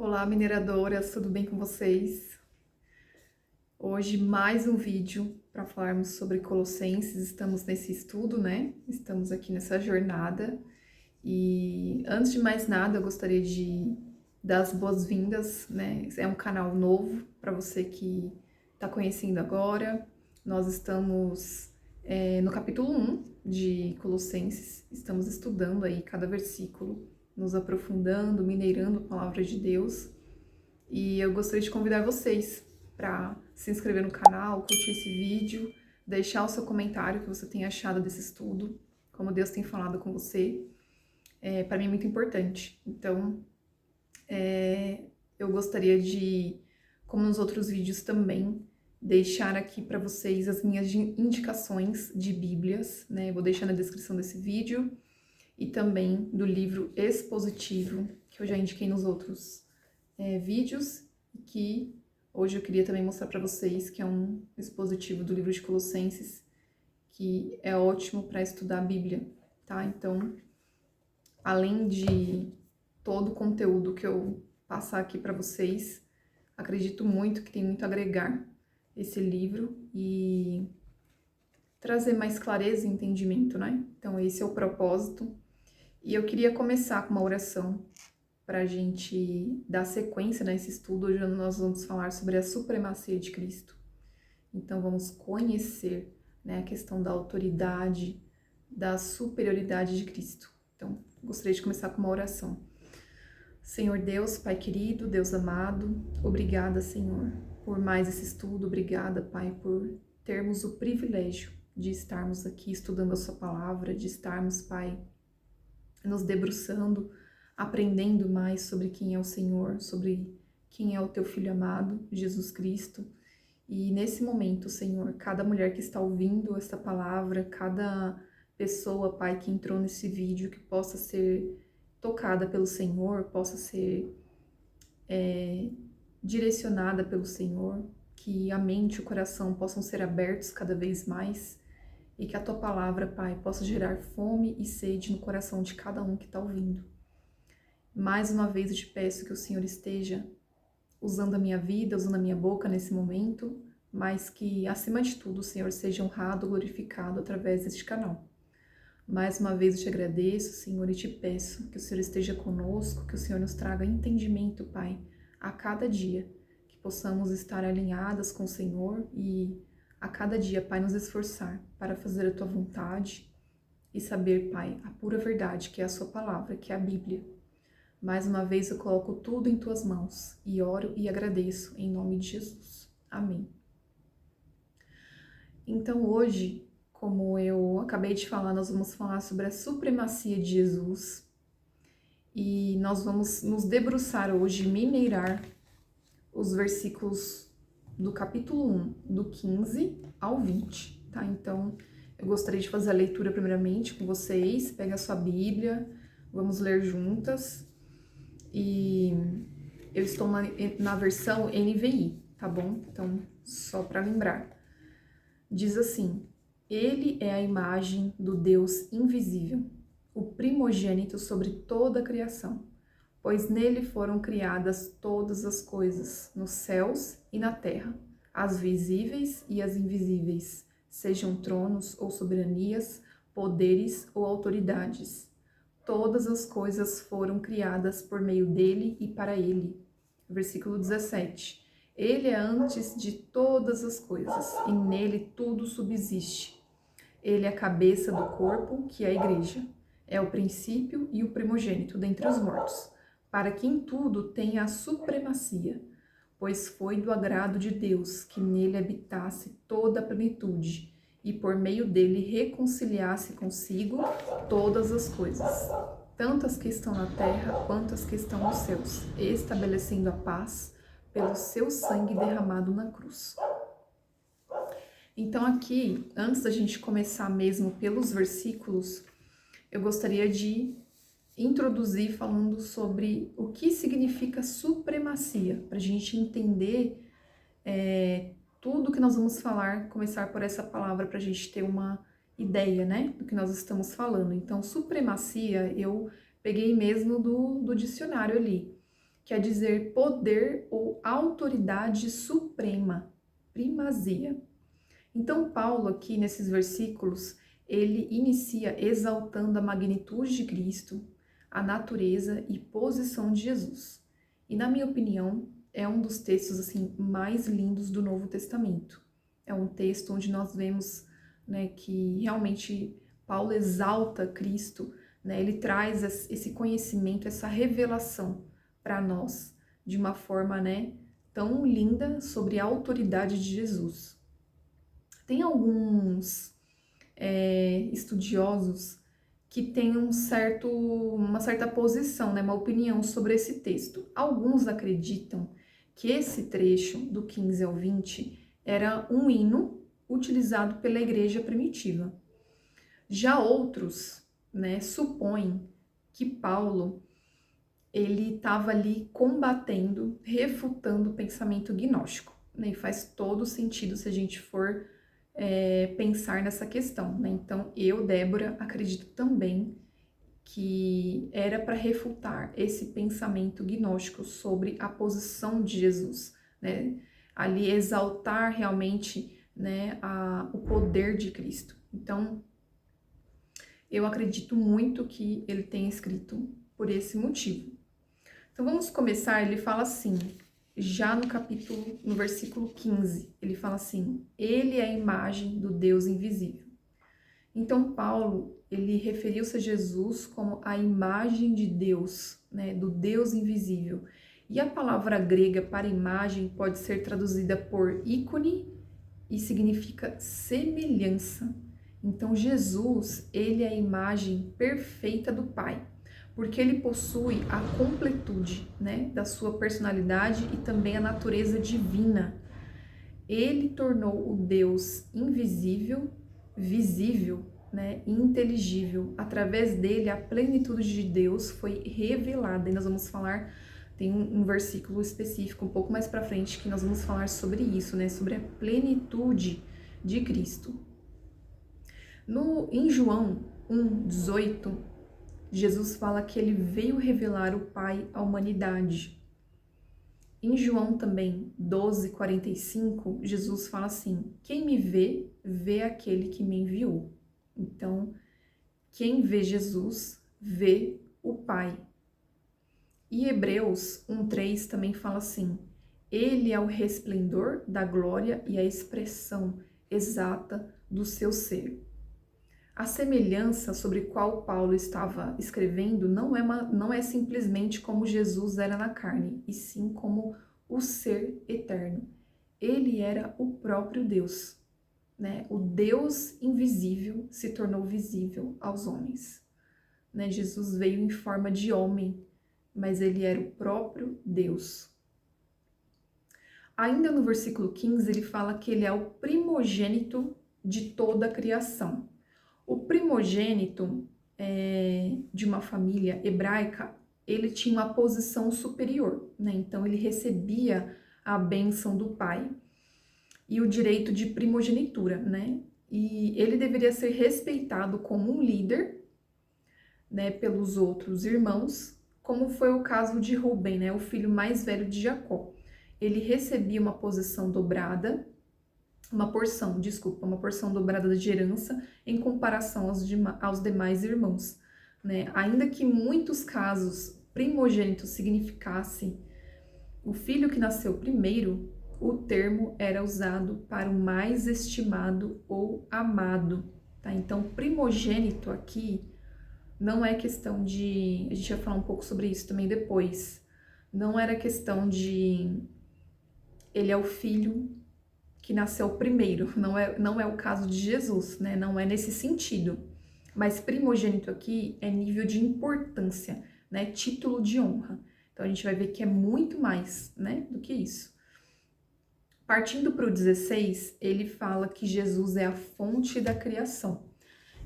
Olá, mineradoras, tudo bem com vocês? Hoje mais um vídeo para falarmos sobre Colossenses. Estamos nesse estudo, né? Estamos aqui nessa jornada. E antes de mais nada, eu gostaria de dar as boas-vindas, né? É um canal novo para você que está conhecendo agora. Nós estamos no capítulo 1 de Colossenses. Estamos estudando aí cada versículo, nos aprofundando, minerando a palavra de Deus. E eu gostaria de convidar vocês para se inscrever no canal, curtir esse vídeo, deixar o seu comentário que você tem achado desse estudo, como Deus tem falado com você. Para mim é muito importante. Então, eu gostaria de, como nos outros vídeos também, deixar aqui para vocês as minhas indicações de Bíblias, né? Eu vou deixar na descrição desse vídeo e também do livro expositivo, que eu já indiquei nos outros vídeos, que hoje eu queria também mostrar para vocês, que é um expositivo do livro de Colossenses, que é ótimo para estudar a Bíblia, tá? Então, além de todo o conteúdo que eu passar aqui para vocês, acredito muito que tem muito a agregar esse livro e trazer mais clareza e entendimento, né? Então, esse é o propósito. E eu queria começar com uma oração para a gente dar sequência nesse estudo. Hoje nós vamos falar sobre a supremacia de Cristo. Então, vamos conhecer, né, a questão da autoridade, da superioridade de Cristo. Então, gostaria de começar com uma oração. Senhor Deus, Pai querido, Deus amado, obrigada, Senhor, por mais esse estudo. Obrigada, Pai, por termos o privilégio de estarmos aqui estudando a Sua palavra, de estarmos, Pai, nos debruçando, aprendendo mais sobre quem é o Senhor, sobre quem é o Teu Filho amado, Jesus Cristo. E nesse momento, Senhor, cada mulher que está ouvindo esta palavra, cada pessoa, Pai, que entrou nesse vídeo, que possa ser tocada pelo Senhor, possa ser direcionada pelo Senhor, que a mente e o coração possam ser abertos cada vez mais e que a Tua palavra, Pai, possa gerar fome e sede no coração de cada um que está ouvindo. Mais uma vez eu te peço que o Senhor esteja usando a minha vida, usando a minha boca nesse momento, mas que, acima de tudo, o Senhor seja honrado, glorificado através deste canal. Mais uma vez eu te agradeço, Senhor, e te peço que o Senhor esteja conosco, que o Senhor nos traga entendimento, Pai, a cada dia, que possamos estar alinhadas com o Senhor e a cada dia, Pai, nos esforçar para fazer a Tua vontade e saber, Pai, a pura verdade, que é a Sua palavra, que é a Bíblia. Mais uma vez eu coloco tudo em Tuas mãos e oro e agradeço em nome de Jesus. Amém. Então hoje, como eu acabei de falar, nós vamos falar sobre a supremacia de Jesus e nós vamos nos debruçar hoje, mineirar os versículos do capítulo 1, do 15 ao 20, tá? Então, eu gostaria de fazer a leitura primeiramente com vocês. Pega a sua Bíblia, vamos ler juntas. E eu estou na versão NVI, tá bom? Então, só para lembrar. Diz assim: Ele é a imagem do Deus invisível, o primogênito sobre toda a criação, pois nele foram criadas todas as coisas, nos céus e na terra, as visíveis e as invisíveis, sejam tronos ou soberanias, poderes ou autoridades. Todas as coisas foram criadas por meio dele e para ele. Versículo 17. Ele é antes de todas as coisas, e nele tudo subsiste. Ele é a cabeça do corpo, que é a igreja. É o princípio e o primogênito dentre os mortos, para que em tudo tenha a supremacia, pois foi do agrado de Deus que nele habitasse toda a plenitude, e por meio dele reconciliasse consigo todas as coisas, tanto as que estão na terra quanto as que estão nos céus, estabelecendo a paz pelo seu sangue derramado na cruz. Então aqui, antes da gente começar mesmo pelos versículos, eu gostaria de introduzir falando sobre o que significa supremacia, para a gente entender tudo que nós vamos falar, começar por essa palavra, para a gente ter uma ideia, né, do que nós estamos falando. Então, supremacia, eu peguei mesmo do dicionário ali, quer dizer poder ou autoridade suprema, primazia. Então, Paulo, aqui nesses versículos, ele inicia exaltando a magnitude de Cristo, a natureza e posição de Jesus. E, na minha opinião, é um dos textos assim mais lindos do Novo Testamento. É um texto onde nós vemos, né, que realmente Paulo exalta Cristo, né, ele traz esse conhecimento, essa revelação para nós de uma forma, né, tão linda sobre a autoridade de Jesus. Tem alguns estudiosos que têm uma certa posição, né, uma opinião sobre esse texto. Alguns acreditam que esse trecho, do 15 ao 20, era um hino utilizado pela igreja primitiva. Já outros, né, supõem que Paulo ele estava ali combatendo, refutando o pensamento gnóstico, né, e faz todo sentido se a gente for pensar nessa questão, né? Então, eu, Débora, acredito também que era para refutar esse pensamento gnóstico sobre a posição de Jesus, né? Ali exaltar realmente, né, o poder de Cristo. Então, eu acredito muito que ele tenha escrito por esse motivo. Então, vamos começar, ele fala assim, já no versículo 15, ele fala assim, ele é a imagem do Deus invisível. Então, Paulo, ele referiu-se a Jesus como a imagem de Deus, né, do Deus invisível. E a palavra grega para imagem pode ser traduzida por ícone e significa semelhança. Então, Jesus, ele é a imagem perfeita do Pai, porque ele possui a completude, né, da sua personalidade e também a natureza divina. Ele tornou o Deus invisível, visível, né, e inteligível. Através dele, a plenitude de Deus foi revelada. E nós vamos falar, tem um versículo específico um pouco mais para frente que nós vamos falar sobre isso, né, sobre a plenitude de Cristo. Em João 1,18, Jesus fala que ele veio revelar o Pai à humanidade. Em João também 12,45, Jesus fala assim, quem me vê, vê aquele que me enviou. Então, quem vê Jesus, vê o Pai. E Hebreus 1,3 também fala assim, ele é o resplendor da glória e a expressão exata do seu ser. A semelhança sobre qual Paulo estava escrevendo não é simplesmente como Jesus era na carne, e sim como o ser eterno. Ele era o próprio Deus, né? O Deus invisível se tornou visível aos homens, né? Jesus veio em forma de homem, mas ele era o próprio Deus. Ainda no versículo 15, ele fala que ele é o primogênito de toda a criação. O primogênito de uma família hebraica, ele tinha uma posição superior, né? Então ele recebia a bênção do pai e o direito de primogenitura, né? E ele deveria ser respeitado como um líder, né, pelos outros irmãos, como foi o caso de Rubem, né, o filho mais velho de Jacó. Ele recebia uma porção dobrada de herança em comparação aos demais irmãos, né? Ainda que em muitos casos primogênito significasse o filho que nasceu primeiro, o termo era usado para o mais estimado ou amado, tá? Então, primogênito aqui não é questão de... A gente vai falar um pouco sobre isso também depois. Não era questão de... Ele é o filho que nasceu primeiro, não é o caso de Jesus, né? Não é nesse sentido. Mas primogênito aqui é nível de importância, né? Título de honra. Então a gente vai ver que é muito mais, né, do que isso. Partindo para o 16, ele fala que Jesus é a fonte da criação.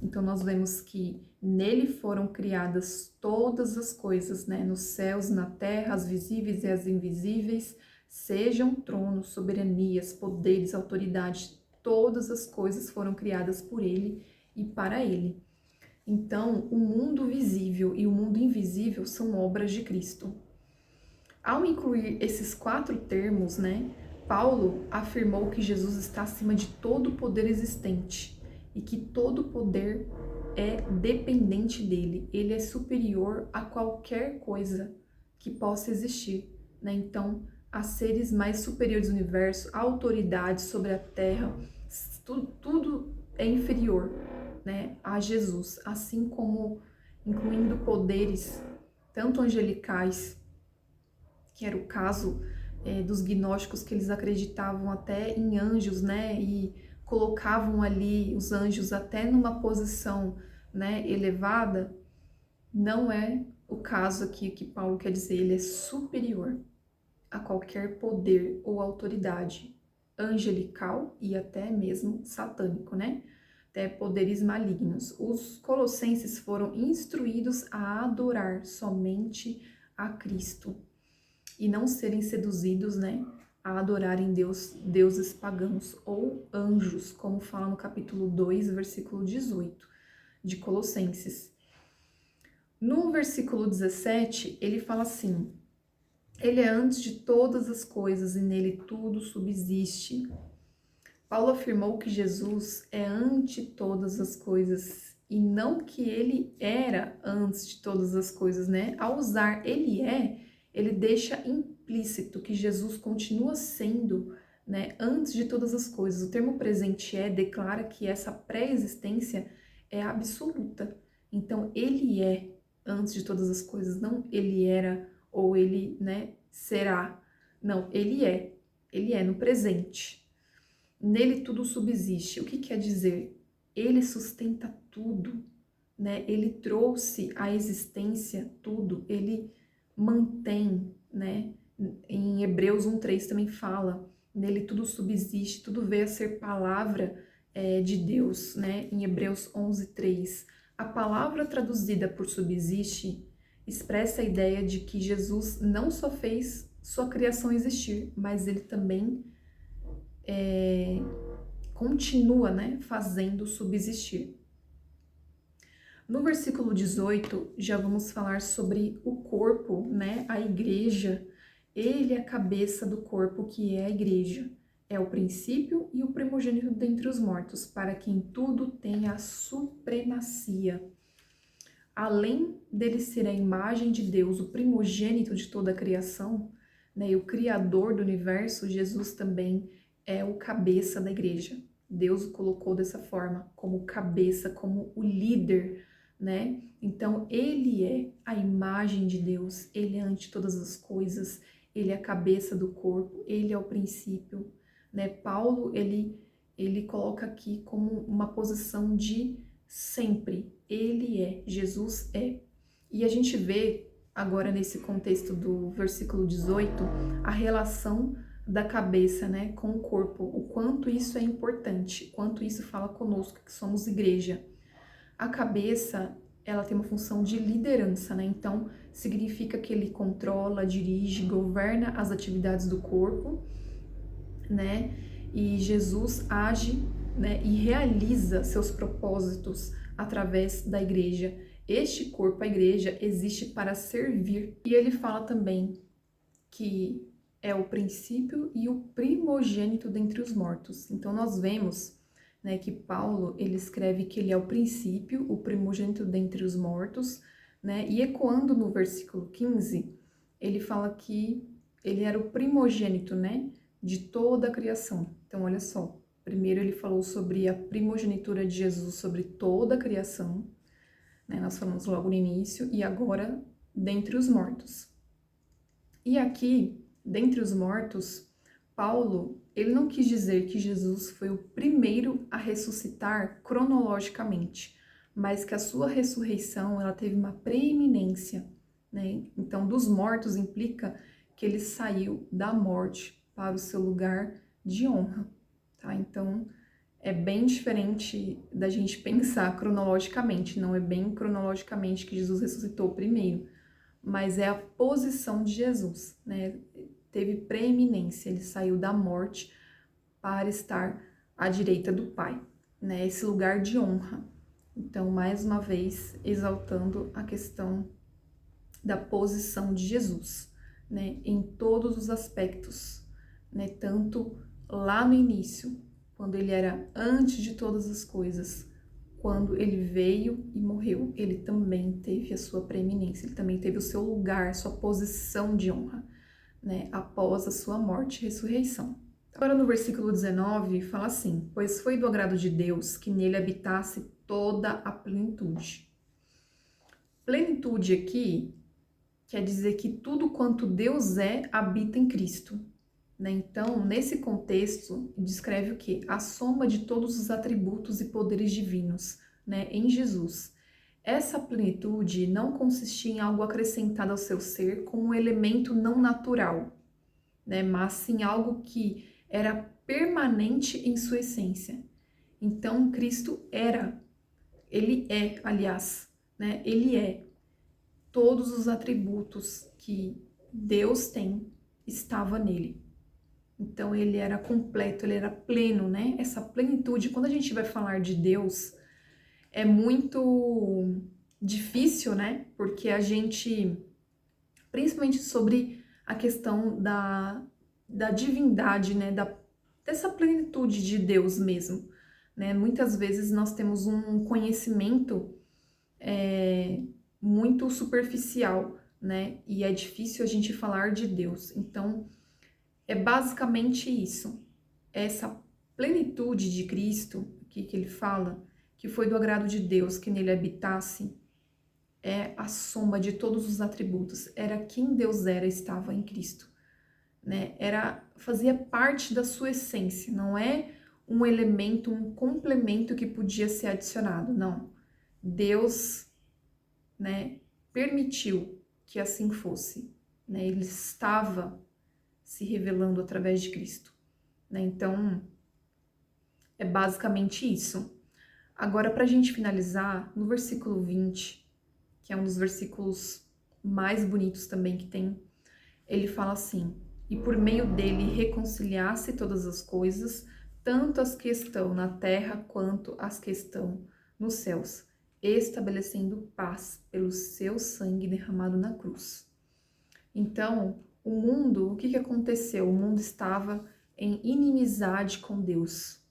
Então nós vemos que nele foram criadas todas as coisas, né? Nos céus, na terra, as visíveis e as invisíveis, sejam tronos, soberanias, poderes, autoridades, todas as coisas foram criadas por ele e para ele. Então, o mundo visível e o mundo invisível são obras de Cristo. Ao incluir esses 4 termos, né, Paulo afirmou que Jesus está acima de todo poder existente e que todo poder é dependente dele. Ele é superior a qualquer coisa que possa existir, né? Então, a seres mais superiores do universo, a autoridade sobre a terra, tudo é inferior, né, a Jesus, assim como incluindo poderes tanto angelicais, que era o caso dos gnósticos, que eles acreditavam até em anjos, né, e colocavam ali os anjos até numa posição, né, elevada. Não é o caso aqui que Paulo quer dizer. Ele é superior a qualquer poder ou autoridade angelical e até mesmo satânico, né? Até poderes malignos. Os colossenses foram instruídos a adorar somente a Cristo e não serem seduzidos, né, a adorarem deuses pagãos ou anjos, como fala no capítulo 2, versículo 18 de Colossenses. No versículo 17, ele fala assim: ele é antes de todas as coisas e nele tudo subsiste. Paulo afirmou que Jesus é ante todas as coisas e não que ele era antes de todas as coisas, né? Ao usar ele deixa implícito que Jesus continua sendo, né, antes de todas as coisas. O termo presente declara que essa pré-existência é absoluta. Então, ele é antes de todas as coisas, não ele era ou ele, né, será. Não, ele é no presente. Nele tudo subsiste. O que quer dizer? Ele sustenta tudo, né? Ele trouxe à existência tudo, ele mantém, né? Em Hebreus 1:3 também fala, nele tudo subsiste, tudo veio a ser palavra de Deus, né? Em Hebreus 11:3. A palavra traduzida por subsiste expressa a ideia de que Jesus não só fez sua criação existir, mas ele também continua, né, fazendo subsistir. No versículo 18, já vamos falar sobre o corpo, né, a igreja. Ele é a cabeça do corpo, que é a igreja. É o princípio e o primogênito dentre os mortos, para quem tudo tem a supremacia. Além dele ser a imagem de Deus, o primogênito de toda a criação, né, e o criador do universo, Jesus também é o cabeça da igreja. Deus o colocou dessa forma, como cabeça, como o líder, né? Então, ele é a imagem de Deus, ele é ante todas as coisas, ele é a cabeça do corpo, ele é o princípio, né? Paulo, ele coloca aqui como uma posição de sempre. Ele é, Jesus é. E a gente vê agora nesse contexto do versículo 18 a relação da cabeça, né, com o corpo, o quanto isso é importante, quanto isso fala conosco, que somos igreja. A cabeça, ela tem uma função de liderança, né, então significa que ele controla, dirige, governa as atividades do corpo, né, e Jesus age, né, e realiza seus propósitos através da igreja. Este corpo, a igreja, existe para servir. E ele fala também que é o princípio e o primogênito dentre os mortos. Então nós vemos, né, que Paulo, ele escreve que ele é o princípio, o primogênito dentre os mortos, né, e ecoando no versículo 15, ele fala que ele era o primogênito, né, de toda a criação. Então olha só, primeiro ele falou sobre a primogenitura de Jesus sobre toda a criação, né, nós falamos logo no início, e agora dentre os mortos. E aqui, dentre os mortos, Paulo, ele não quis dizer que Jesus foi o primeiro a ressuscitar cronologicamente, mas que a sua ressurreição, ela teve uma preeminência, né? Então, dos mortos implica que ele saiu da morte para o seu lugar de honra, tá? Então, é bem diferente da gente pensar cronologicamente, não é bem cronologicamente que Jesus ressuscitou primeiro, mas é a posição de Jesus, né? Teve preeminência, ele saiu da morte para estar à direita do Pai, né? Esse lugar de honra. Então, mais uma vez, exaltando a questão da posição de Jesus, né, em todos os aspectos, né, tanto lá no início, quando ele era antes de todas as coisas, quando ele veio e morreu, ele também teve a sua preeminência, ele também teve o seu lugar, sua posição de honra, né, após a sua morte e ressurreição. Agora no versículo 19 fala assim: pois foi do agrado de Deus que nele habitasse toda a plenitude. Plenitude aqui quer dizer que tudo quanto Deus é habita em Cristo, né? Então, nesse contexto, descreve o quê? A soma de todos os atributos e poderes divinos, né, em Jesus. Essa plenitude não consistia em algo acrescentado ao seu ser como um elemento não natural, né, mas sim algo que era permanente em sua essência. Então, Cristo era, ele é, aliás, né, ele é todos os atributos que Deus tem estava nele. Então ele era completo, ele era pleno, né? Essa plenitude, quando a gente vai falar de Deus, é muito difícil, né? Porque a gente, principalmente sobre a questão da divindade, né? Dessa plenitude de Deus mesmo, né? Muitas vezes nós temos um conhecimento muito superficial, né? E é difícil a gente falar de Deus. Então, é basicamente isso. Essa plenitude de Cristo, que ele fala, que foi do agrado de Deus que nele habitasse, é a soma de todos os atributos. Era quem Deus era, estava em Cristo, né? Fazia parte da sua essência, não é um elemento, um complemento que podia ser adicionado, não. Deus, né, permitiu que assim fosse, né? Ele estava se revelando através de Cristo, né? Então, é basicamente isso. Agora, para a gente finalizar, no versículo 20, que é um dos versículos mais bonitos também que tem, ele fala assim: e por meio dele reconciliasse todas as coisas, tanto as que estão na terra quanto as que estão nos céus, estabelecendo paz pelo seu sangue derramado na cruz. Então, o mundo, o que aconteceu? O mundo estava em inimizade com Deus.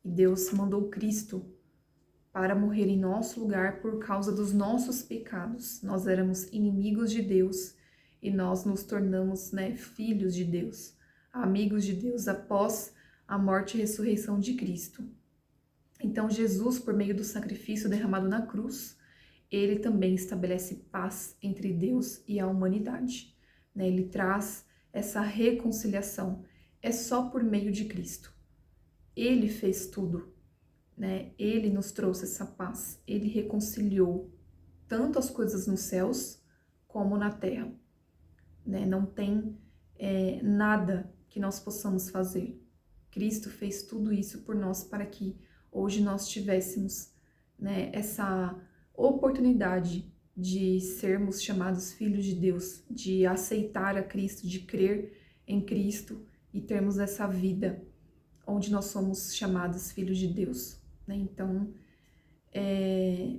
E Deus mandou Cristo para morrer em nosso lugar por causa dos nossos pecados. Nós éramos inimigos de Deus e nós nos tornamos, né, filhos de Deus, amigos de Deus após a morte e ressurreição de Cristo. Então, Jesus, por meio do sacrifício derramado na cruz, ele também estabelece paz entre Deus e a humanidade, né? Ele traz essa reconciliação. É só por meio de Cristo. Ele fez tudo, né? Ele nos trouxe essa paz. Ele reconciliou tanto as coisas nos céus como na terra, né? Não tem nada que nós possamos fazer. Cristo fez tudo isso por nós para que hoje nós tivéssemos, né, essa oportunidade de sermos chamados filhos de Deus, de aceitar a Cristo, de crer em Cristo e termos essa vida onde nós somos chamados filhos de Deus, né? Então, é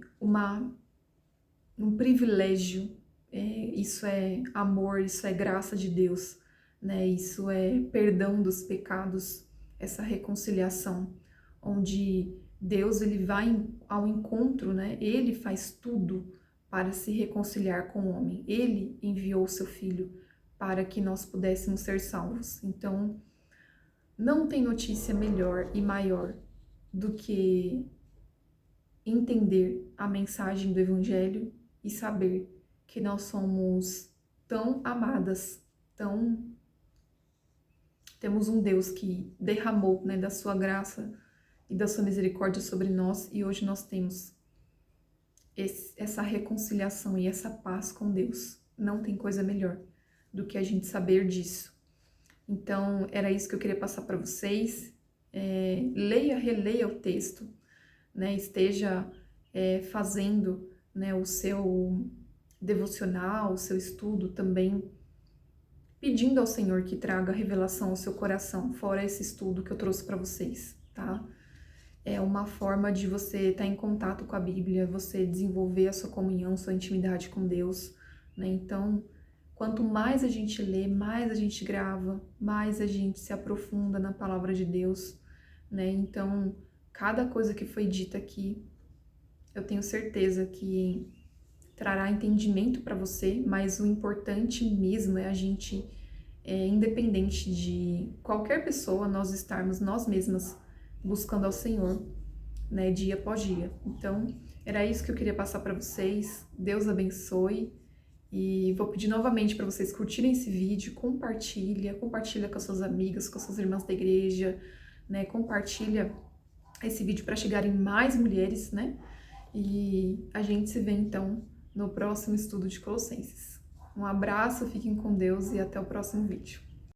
um privilégio, isso é amor, isso é graça de Deus, né? Isso é perdão dos pecados, essa reconciliação, onde Deus ele vai ao encontro, né? Ele faz tudo para se reconciliar com o homem. Ele enviou o seu filho para que nós pudéssemos ser salvos. Então, não tem notícia melhor e maior do que entender a mensagem do Evangelho e saber que nós somos tão amadas, temos um Deus que derramou, né, da sua graça e da sua misericórdia sobre nós, e hoje nós temos essa reconciliação e essa paz com Deus. Não tem coisa melhor do que a gente saber disso. Então, era isso que eu queria passar para vocês. Leia, releia o texto, né? Esteja fazendo, né, o seu devocional, o seu estudo também, pedindo ao Senhor que traga revelação ao seu coração, fora esse estudo que eu trouxe para vocês, tá? É uma forma de você estar em contato com a Bíblia, você desenvolver a sua comunhão, sua intimidade com Deus, né? Então, quanto mais a gente lê, mais a gente grava, mais a gente se aprofunda na palavra de Deus, né? Então, cada coisa que foi dita aqui, eu tenho certeza que trará entendimento para você, mas o importante mesmo é a gente, independente de qualquer pessoa, nós estarmos nós mesmas buscando ao Senhor, né, dia após dia. Então, era isso que eu queria passar para vocês. Deus abençoe. E vou pedir novamente para vocês curtirem esse vídeo, compartilha com as suas amigas, com as suas irmãs da igreja, né? Compartilha esse vídeo para chegarem mais mulheres, né? E a gente se vê então no próximo estudo de Colossenses. Um abraço, fiquem com Deus e até o próximo vídeo.